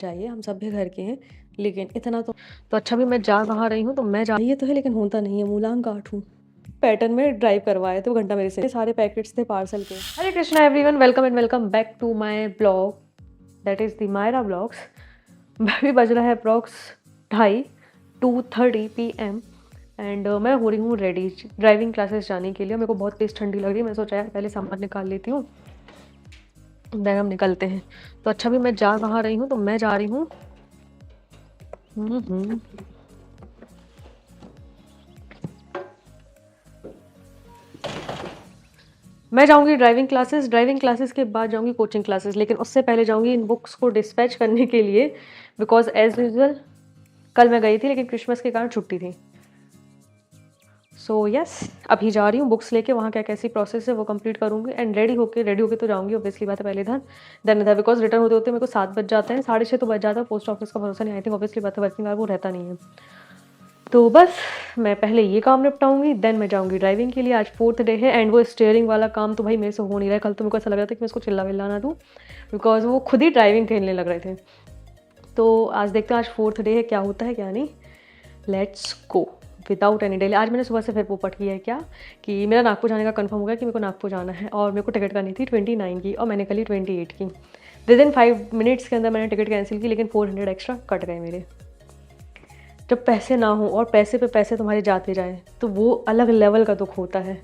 चाहिए, हम सब भी घर के हैं, लेकिन इतना तो अच्छा भी मैं जा कहाँ रही हूँ, तो मैं जा ये तो है लेकिन होता नहीं है। मूलांक 8 हूँ, पैटर्न में ड्राइव करवाए थे वो घंटा मेरे से। सारे पैकेट्स थे पार्सल के। Hare Krishna everyone, welcome and welcome back to my blog, that is the Myra blogs. अभी बज रहा है अप्रॉक्स 2:30 PM एंड मैं हो रही हूँ रेडी ड्राइविंग क्लासेस जाने के लिए। मेरे को बहुत तेज़ ठंडी लग रही है। मैं सोचा यार पहले सामान निकाल लेती हूँ, देन हम निकलते हैं। तो अच्छा भी मैं जा कहाँ रही हूँ, तो मैं जा रही हूँ मैं जाऊंगी ड्राइविंग क्लासेस के बाद जाऊंगी कोचिंग क्लासेस, लेकिन उससे पहले जाऊंगी इन बुक्स को डिस्पैच करने के लिए, बिकॉज एज यूजल कल मैं गई थी लेकिन क्रिसमस के कारण छुट्टी थी। सो यस, अभी जा रही हूँ बुक्स लेके, वहाँ क्या कैसी प्रोसेस है वो कंप्लीट करूँगी एंड रेडी होके तो जाऊँगी ऑब्वियसली बात है पहले देन इधर, बिकॉज रिटर्न होते होते मेरे को 7 बज जाते हैं, 6:30 तो बज जाता है। पोस्ट ऑफिस का भरोसा नहीं, आई थिंक ऑब्वियसली बात है वर्किंग आवर वो रहता नहीं है। तो बस मैं पहले ये काम निपटाऊंगी, देन मैं जाऊंगी ड्राइविंग के लिए। आज 4th डे है एंड वो स्टीयरिंग वाला काम तो भाई मेरे से हो नहीं रहा है। कल तो मेरे को ऐसा लग रहा था कि मैं इसको चिल्ला विल्ला ना दूँ, बिकॉज वो खुद ही ड्राइविंग खेलने लग रहे थे। तो आज देखते हैं आज 4th डे है, क्या होता है क्या नहीं। Let's go without any delay. आज मैंने सुबह से फिर पोपट किया है क्या कि मेरा नागपुर जाने का कंफर्म हो गया कि मेरे को नागपुर जाना है, और मेरे को टिकट करनी थी 29 की और मैंने कल ही 28 की। विद इन 5 मिनट्स के अंदर मैंने टिकट कैंसिल की, लेकिन 400 एक्स्ट्रा कट गए मेरे। जब पैसे ना हो और पैसे पे पैसे तुम्हारे जाते जाएं तो वो अलग लेवल का दुख होता है।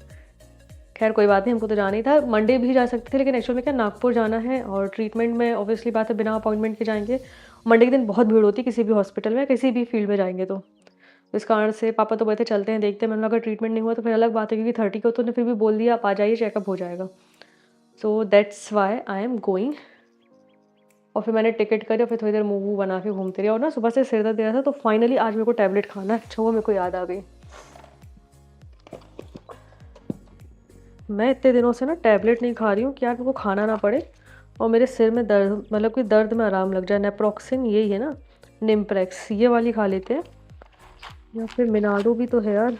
खैर कोई बात नहीं, हमको तो जाना ही था। मंडे भी जा सकते थे, लेकिन एक्चुअल में क्या नागपुर जाना है और ट्रीटमेंट में ऑब्वियसली बात है बिना अपॉइंटमेंट के जाएंगे। मंडे के दिन बहुत भीड़ होती है किसी भी हॉस्पिटल में, किसी भी फील्ड में जाएंगे तो इस कारण से पापा तो बोलते चलते हैं देखते हैं। मैंने अगर ट्रीटमेंट नहीं हुआ तो फिर अलग बात है, क्योंकि 30 को तो उन्होंने फिर भी बोल दिया आप आ जाइए चेकअप हो जाएगा। So that's why I am going. और फिर मैंने टिकट करी और फिर थोड़ी देर मुँह बना के घूमते रही, और ना सुबह से सिर दर्द दे रहा था, तो फाइनली आज मेरे को टैबलेट खाना है। अच्छा वो मेरे को याद आ गई, मैं इतने दिनों से ना टैबलेट नहीं खा रही हूँ कि यार मेरे को खाना ना पड़े और मेरे सिर में दर्द, मतलब कि दर्द में आराम लग जाए। नेप्रोक्सिन यही है ना, निम्प्रेक्स, ये वाली खा लेते हैं, या फिर मिनाडो भी तो है यार,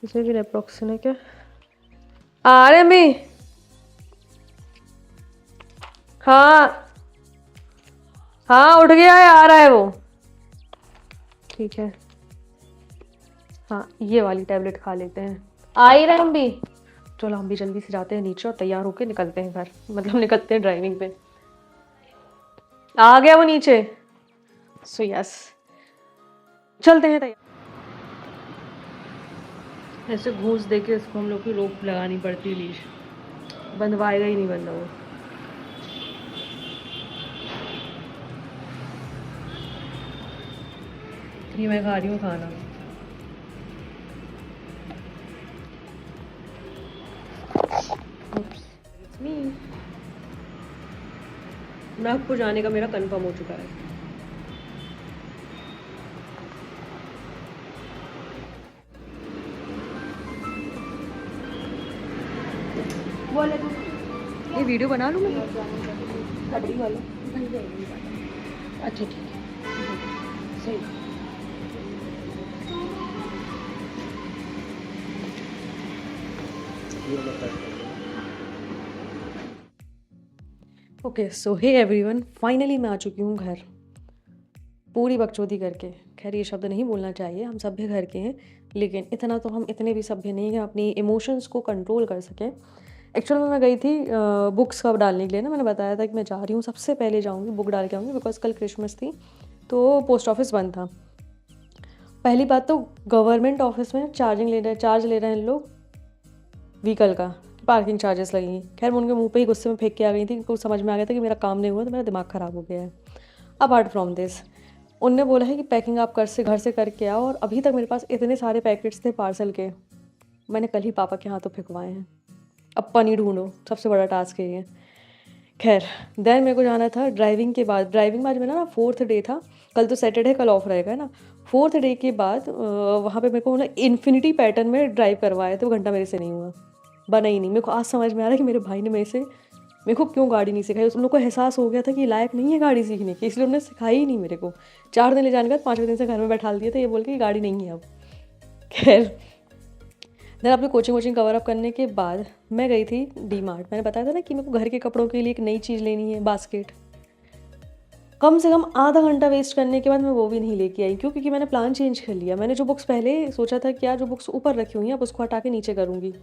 इसमें भी नेप्रोक्सिन है क्या। आ रहे मैं, हाँ हाँ उठ गया है, आ रहा है वो, ठीक है। हाँ ये वाली टैबलेट खा लेते हैं, आ ही रहे हम भी। चलो हम भी जल्दी से जाते हैं नीचे और तैयार होके निकलते हैं घर, मतलब निकलते हैं ड्राइविंग पे। आ गया वो नीचे, सो यस चलते हैं तैयार। ऐसे घूस दे के इसको हम लोग की रोक लगानी पड़ती है, लीश बंधवाएगा ही नहीं बंदा वो। ये मैं खा रही हूँ खाना। It's me. नागपुर जाने का मेरा कंफर्म हो चुका है। ये वीडियो बना लूँ मैं, खबरी वाला। अच्छा ठीक है, सही। Okay so hey everyone, finally मैं आ चुकी हूँ घर, पूरी बकचोदी करके। खैर ये शब्द नहीं बोलना चाहिए, हम सब भी घर के हैं, लेकिन इतना तो हम इतने भी सभ्य नहीं हैं अपनी इमोशंस को कंट्रोल कर सकें। एक्चुअल में मैं गई थी बुक्स कब डालने के लिए ना, मैंने बताया था कि मैं जा रही हूँ, सबसे पहले जाऊँगी बुक डाल के आऊँगी, बिकॉज कल क्रिसमस थी तो पोस्ट ऑफिस बंद था। पहली बात तो गवर्नमेंट ऑफिस में चार्ज ले रहे हैं लोग व्हीकल का, पार्किंग चार्जेस लगेंगी। खैर मैं उनके मुंह पे ही गुस्से में फेंक के आ गई थी, उनको समझ में आ गया था कि मेरा काम नहीं हुआ तो मेरा दिमाग ख़राब हो गया है। अपार्ट फ्रॉम दिस, उनने बोला है कि पैकिंग आप घर से करके आओ, और अभी तक मेरे पास इतने सारे पैकेट्स थे पार्सल के, मैंने कल ही पापा के हाथों फेंकवाए हैं। अब पनीर ढूंढो, सबसे बड़ा टास्क है ये। खैर देन मेरे को जाना था ड्राइविंग के बाद। ड्राइविंग में आज मेरा ना 4th डे था, कल तो सैटरडे, कल ऑफ रहेगा ना। 4th डे के बाद वहाँ पे मेरे को ना इन्फिनिटी पैटर्न में ड्राइव करवाए थे, वो घंटा मेरे से नहीं हुआ, बना ही नहीं। मेरे को आज समझ में आ रहा है कि मेरे भाई ने मेरे को क्यों गाड़ी नहीं सिखाई। उन लोग को एहसास हो गया था कि लायक नहीं है गाड़ी सीखने की, इसलिए उन्होंने सिखाई ही नहीं मेरे को। 4 दिन ले जाने के बाद 5वें दिन से घर में बैठा दिया था, ये बोल के गाड़ी नहीं है अब। खैर देन अपनी कोचिंग कवर अप करने के बाद मैं गई थी डी मार्ट। मैंने बताया था ना कि मेरे को घर के कपड़ों के लिए एक नई चीज़ लेनी है, बास्केट। कम से कम आधा घंटा वेस्ट करने के बाद मैं वो भी नहीं लेके आई। क्यों? क्योंकि मैंने प्लान चेंज कर लिया। मैंने जो बुक्स पहले सोचा था कि यार जो बुक्स ऊपर रखी हुई हैं अब उसको हटा के नीचे करूँगी।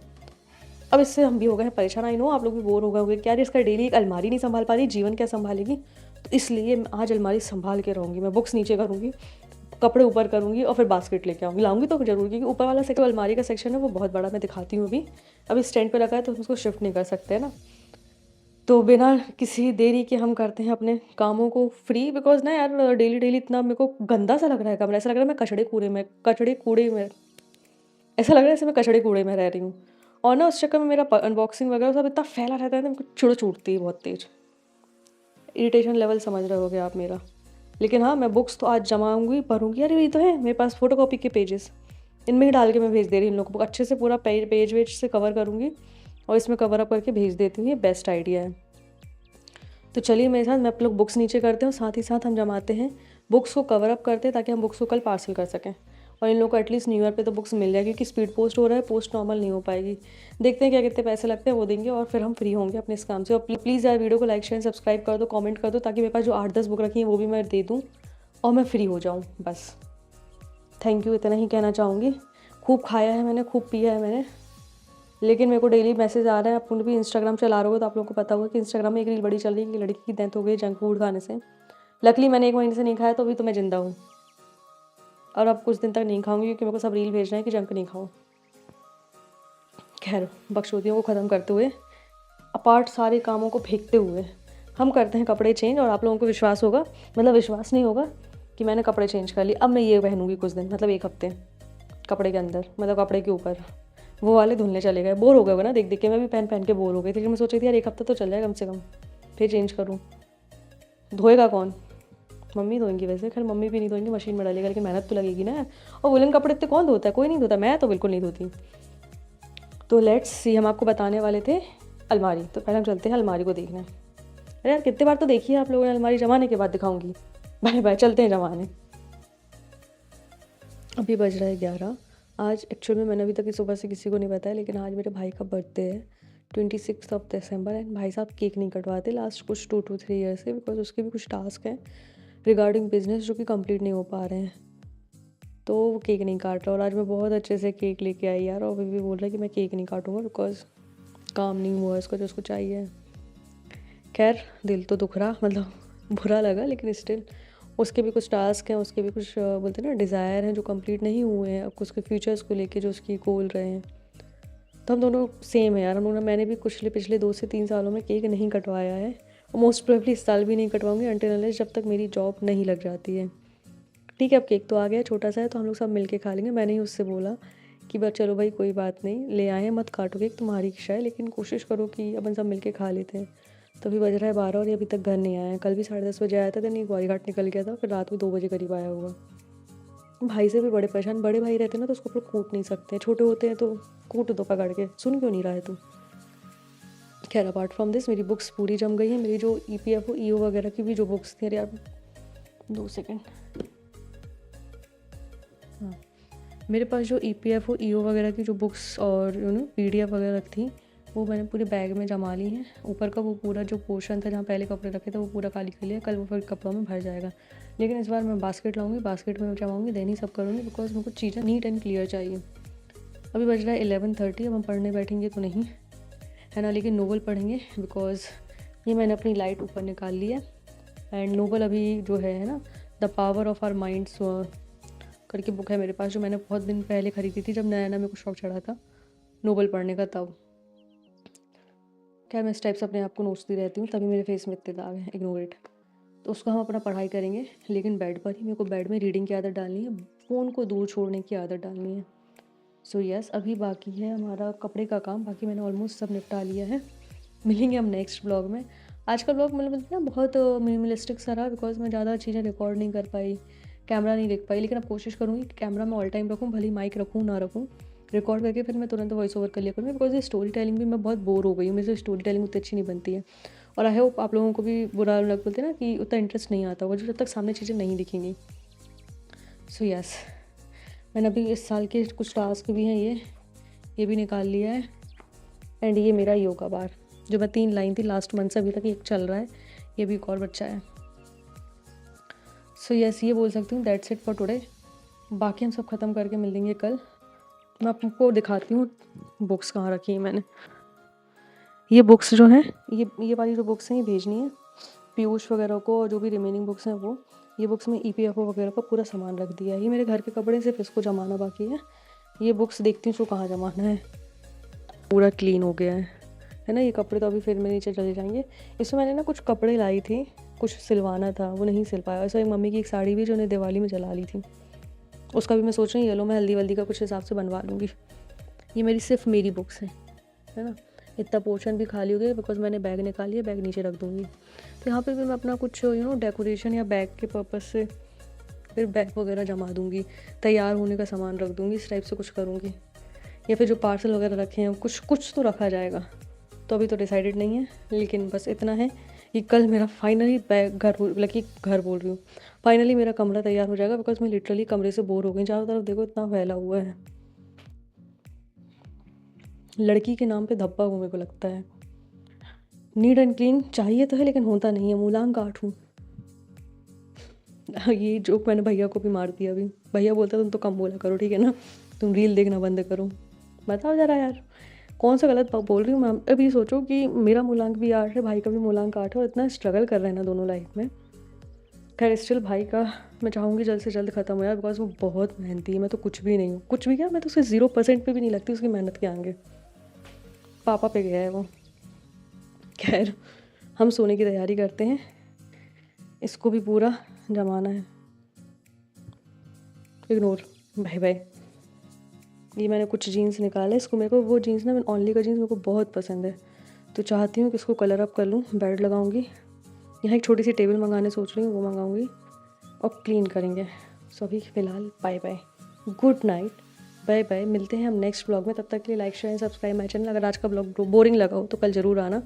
अब इससे हम भी हो गए हैं परेशान। आई नो आप लोग भी बोर हो गए होंगे कि यार इसका डेली एक अलमारी नहीं सँभाल पा रही, जीवन क्या सँभालेगी? तो इसलिए मैं आज अलमारी सँभाल के रहूँगी। मैं बुक्स नीचे करूँगी, कपड़े ऊपर करूँगी और फिर बास्केट लेके आऊँगी। लाऊँगी तो ज़रूर, क्योंकि ऊपर वाला सेक्शन अलमारी का सेक्शन है वो बहुत बड़ा, मैं दिखाती हूँ अभी। अभी स्टैंड पे रखा है तो हम उसको शिफ्ट नहीं कर सकते हैं ना। तो बिना किसी देरी के हम करते हैं अपने कामों को फ्री, बिकॉज़ ना यार डेली-डेली इतना मेरे को गंदा सा लग रहा है कमरा। ऐसा लग रहा है मैं कचड़े-कूड़े में ऐसा लग रहा है जैसे मैं कचड़े-कूड़े में रह रही हूँ। और ना उस चक्कर में मेरा प अनबॉक्सिंग वगैरह सब इतना फैला रहता है ना, मेरे को चिढ़ छूटती है बहुत तेज़। इरिटेशन लेवल समझ रहे होगे आप मेरा। लेकिन हाँ, मैं बुक्स तो आज जमाऊँगी, पढ़ूँगी। अरे ये तो है मेरे पास फ़ोटोकॉपी के पेजेज़, इनमें ही डाल के मैं भेज दे रही हूँ इन लोगों को। अच्छे से पूरा पेज वेज से कवर करूँगी और इसमें कवर अप करके भेज देती हूँ। ये बेस्ट आइडिया है। तो चलिए मेरे साथ, मैं आप लोग बुक्स नीचे करते हैं और साथ ही साथ हम जमाते हैं, बुक्स को कवर अप करते हैं ताकि हम बुक्स को कल पार्सल कर सकें और इन लोगों को एटलीस्ट न्यू ईयर पे तो बुक्स मिल जाए, क्योंकि स्पीड पोस्ट हो रहा है, पोस्ट नॉर्मल नहीं हो पाएगी। देखते हैं क्या कितने पैसे लगते हैं, वो देंगे और फिर हम फ्री होंगे अपने इस काम से। और प्लीज़ यार वीडियो को लाइक शेयर सब्सक्राइब कर दो, कमेंट कर दो, ताकि मेरे पास जो 8-10 बुक रखी हैं वो भी मैं दे दूँ और मैं फ्री हो जाऊँ बस। थैंक यू, इतना ही कहना चाहूँगी। खूब खाया है मैंने, खूब पिया है मैंने, लेकिन मेरे को डेली मैसेज आ रहा है। आप लोग भी इंस्टाग्राम चला रहे हो तो आप लोगों को पता होगा कि इंस्टाग्राम में एक रील बड़ी चल रही है कि लड़की की डेथ हो गई जंक फूड खाने से। लकीली मैंने 1 महीने से नहीं खाया, तो अभी तो मैं ज़िंदा हूँ और अब कुछ दिन तक नहीं खाऊंगी, क्योंकि मेरे को सब रील भेज रहे हैं कि जंक नहीं खाओ। खैर, बकचोदियों को ख़त्म करते हुए, अपार्ट सारे कामों को फेंकते हुए, हम करते हैं कपड़े चेंज। और आप लोगों को विश्वास होगा, मतलब विश्वास नहीं होगा कि मैंने कपड़े चेंज कर लिए। अब मैं ये पहनूंगी कुछ दिन, मतलब 1 हफ्ते कपड़े के अंदर, मतलब कपड़े के ऊपर। वो वाले धुलने चले गए, बोर हो गए होगा ना देख देख के। मैं भी पहन पहन के बोर हो गई थी, लेकिन मैं सोच रही थी यार 1 हफ्ता तो चल जाए कम से कम, फिर चेंज करूँ। धोएगा कौन? मम्मी धोएंगी वैसे। खैर मम्मी भी नहीं धोएंगी, मशीन में डालेगा, लेकिन मेहनत तो लगेगी ना। और वुलन कपड़े इतने कौन धोता है? कोई नहीं धोता, मैं तो बिल्कुल नहीं धोती। तो लेट्स सी, हम आपको बताने वाले थे अलमारी। तो पहले हम चलते हैं अलमारी को देखने। अरे यार कितने बार तो देखी है आप लोगों ने अलमारी, जमाने के बाद दिखाऊंगी। बाय बाय, चलते हैं जमाने। अभी बज रहा है 11। आज एक्चुअल में मैंने अभी तक सुबह से किसी को नहीं बताया, लेकिन आज मेरे भाई का बर्थडे है, 26 दिसंबर। एंड भाई साहब केक नहीं कटवाते लास्ट कुछ 2 to 3 ईयर से, बिकॉज उसके भी कुछ टास्क हैं रिगार्डिंग बिजनेस जो कि कंप्लीट नहीं हो पा रहे हैं, तो वो केक नहीं काट रहा। और आज मैं बहुत अच्छे से केक लेके आई यार, और भी बोल रहा है कि मैं केक नहीं काटूंगा बिकॉज काम नहीं हुआ इसको जो उसको चाहिए। खैर दिल तो दुख रहा, मतलब बुरा लगा, लेकिन स्टिल उसके भी कुछ टास्क हैं, उसके भी कुछ बोलते हैं ना डिज़ायर हैं जो कंप्लीट नहीं हुए हैं, अब उसके फ्यूचर्स को लेके जो उसकी गोल रहे हैं। तो हम दोनों सेम है यार, हम दोनों, मैंने भी पिछले 2 से 3 सालों में केक नहीं कटवाया है और मोस्ट प्रोबेबली इस साल भी नहीं कटवाऊंगी अनटिल अनलेस जब तक मेरी जॉब नहीं लग जाती है। ठीक है, अब केक तो आ गया, छोटा सा है, तो हम लोग सब मिल के खा लेंगे। मैंने ही उससे बोला कि बस चलो भाई कोई बात नहीं, ले आए हैं, मत काटो केक, तुम्हारी इच्छा है, लेकिन कोशिश करो कि अपन सब मिल के खा लेते हैं। तो अभी बज रहा है 12 और ये अभी तक घर नहीं आया है। कल भी 10:30 बजे आया था, देन ये ग्वारीघाट निकल गया था, फिर रात में 2 बजे करीब आया होगा। भाई से भी बड़े परेशान, बड़े भाई रहते हैं ना तो उसको लोग कूट नहीं सकते, छोटे होते हैं तो कूट दो पकड़ के, सुन क्यों नहीं रहा है तू। खैर अपार्ट फ्रॉम दिस मेरी बुक्स पूरी जम गई हैं। मेरी जो EPFO EO वगैरह की भी जो बुक्स थी, अरे यार 2 सेकेंड, हाँ, मेरे पास जो EPFO EO वगैरह की जो बुक्स और PDF वगैरह थी, वो मैंने पूरे बैग में जमा ली हैं। ऊपर का वो पूरा जो पोर्शन था जहाँ पहले कपड़े रखे थे वो पूरा खाली कर लिया, कल वो फिर कपड़ों में भर जाएगा। लेकिन इस बार मैं बास्केट लाऊंगी, बास्केट में जमाऊंगी, देन ही सब करूँगी, बिकॉज मेरे को चीज़ें नीट एंड क्लियर चाहिए। अभी बज रहा है 11:30, अब हम पढ़ने बैठेंगे तो नहीं है ना, लेकिन नोवेल पढ़ेंगे, बिकॉज ये मैंने अपनी लाइट ऊपर निकाल ली है। एंड नोवेल अभी जो है ना, the power of our minds करके बुक है मेरे पास, जो मैंने बहुत दिन पहले ख़रीदी थी, जब नया नया मेरे को शौक चढ़ा था नोवेल पढ़ने का तब। क्या मैं इस टाइप से अपने आप को नोचती रहती हूँ, तभी मेरे फेस में इतने दाग हैं, इग्नोर इट। तो उसको हम अपना पढ़ाई करेंगे, लेकिन बेड पर ही। मेरे को बेड में रीडिंग की आदत डालनी है, फ़ोन को दूर छोड़ने की आदत डालनी है। सो यस, अभी बाकी है हमारा कपड़े का काम, बाकी मैंने ऑलमोस्ट सब निपटा लिया है। मिलेंगे हम नेक्स्ट ब्लॉग में। आज का ब्लॉग मतलब ना बहुत मिनिमलिस्टिक सा रहा, बिकॉज मैं ज़्यादा चीज़ें रिकॉर्ड नहीं कर पाई, कैमरा नहीं देख पाई, लेकिन अब कोशिश करूँगी कि कैमरा मैं ऑल टाइम रखूँ, भले माइक रखूँ ना रखूँ, रिकॉर्ड करके फिर मैं तुरंत वॉइस ओवर कर लिया करूँगी, बिकॉज ये स्टोरी टेलिंग भी मैं बहुत बोर हो गई हूँ, मुझे स्टोरी टेलिंग उतनी अच्छी नहीं बनती है। और आई होप आप लोगों को भी बुरा लग, बोलते ना कि उतना इंटरेस्ट नहीं आता होगा जब तक सामने चीज़ें नहीं दिखेंगी। सो यस, मैंने अभी इस साल के कुछ टास्क भी हैं, ये भी निकाल लिया है। एंड ये मेरा योगा बार जो मैं 3 लाइन थी लास्ट मंथ से अभी तक एक चल रहा है, ये भी एक और बच्चा है। सो यस, ये बोल सकती हूँ दैट्स इट फॉर टुडे। बाकी हम सब ख़त्म करके मिल लेंगे कल। मैं आपको दिखाती हूँ बुक्स कहाँ रखी है मैंने। ये बुक्स जो हैं, ये वाली जो बुक्स हैं ये भेजनी है पीयूष वगैरह को, और जो भी रिमेनिंग बुक्स हैं वो। ये बुक्स में ईपीएफओ वगैरह का पूरा सामान रख दिया है। ये मेरे घर के कपड़े, सिर्फ इसको जमाना बाकी है। ये बुक्स देखती हूँ इसको कहाँ जमाना है। पूरा क्लीन हो गया है ना। ये कपड़े तो अभी फिर मेरे नीचे चले जाएंगे। इसमें मैंने ना कुछ कपड़े लाई थी, कुछ सिलवाना था, वो नहीं सिल पाया। ऐसा एक मम्मी की एक साड़ी भी जो उन्हें दिवाली में जला ली थी, उसका भी मैं सोच रही हूँ येलो में हल्दी वल्दी का कुछ हिसाब से बनवा लूँगी। ये मेरी सिर्फ मेरी बुक्स हैं, है ना। इतना पोर्शन भी खाली हो गया बिकॉज मैंने बैग निकाल लिया, बैग नीचे रख दूँगी। तो यहाँ पे भी मैं अपना कुछ डेकोरेशन या बैग के पर्पज़ से फिर बैग वगैरह जमा दूँगी, तैयार होने का सामान रख दूँगी, इस टाइप से कुछ करूँगी। या फिर जो पार्सल वगैरह रखे हैं कुछ तो रखा जाएगा, तो अभी तो डिसाइडेड नहीं है। लेकिन बस इतना है कि कल मेरा फाइनली बैग घर बोल रही हूँ, फाइनली मेरा कमरा तैयार हो जाएगा। बिकॉज मैं लिटरली कमरे से बोर हो गई। चारों तरफ देखो इतना फैला हुआ है। लड़की के नाम पे धब्बा वो मेरे को लगता है। नीट एंड क्लीन चाहिए तो है, लेकिन होता नहीं है। मूलांक 8 हूँ। ये जोक मैंने भैया को भी मार दिया अभी। भैया बोलता तुम तो कम बोला करो, ठीक है ना, तुम रील देखना बंद करो। बताओ ज़रा यार, कौन सा गलत बोल रही हूँ मैं। अभी सोचो कि मेरा मूलांक भी 8 है, भाई का भी मूलांक 8 है, और इतना स्ट्रगल कर रहे हैं ना दोनों लाइफ में। खैर स्टिल भाई का मैं चाहूँगी जल्द से जल्द ख़त्म हो यार, बिकॉज वो बहुत मेहनती है। मैं तो कुछ भी नहीं हूँ, कुछ भी क्या, मैं तो उसके 0% पे भी नहीं लगती उसकी मेहनत के आगे। पापा पे गया है वो। खैर हम सोने की तैयारी करते हैं, इसको भी पूरा जमाना है। Ignore, bye bye. ये मैंने कुछ जीन्स निकाला, इसको मेरे को वो जीन्स ना, ओनली का जीन्स मेरे को बहुत पसंद है, तो चाहती हूँ कि इसको कलर अप कर लूँ। बेड लगाऊंगी, यहाँ एक छोटी सी टेबल मंगाने सोच रही हूँ, वो मंगाऊंगी और क्लीन करेंगे। सो अभी फ़िलहाल bye bye, good night, bye bye. मिलते हैं हम नेक्स्ट ब्लॉग में। तब तक के लिए like share subscribe my channel. अगर आज का ब्लॉग बोरिंग लगा हो तो कल ज़रूर आना।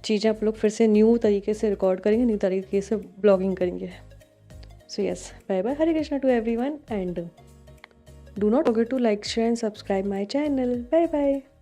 चीज़ें आप लोग फिर से न्यू तरीके से रिकॉर्ड करेंगे, न्यू तरीके से ब्लॉगिंग करेंगे। So yes, bye bye, Hare Krishna to everyone, and do not forget to like, share and subscribe my channel. Bye bye.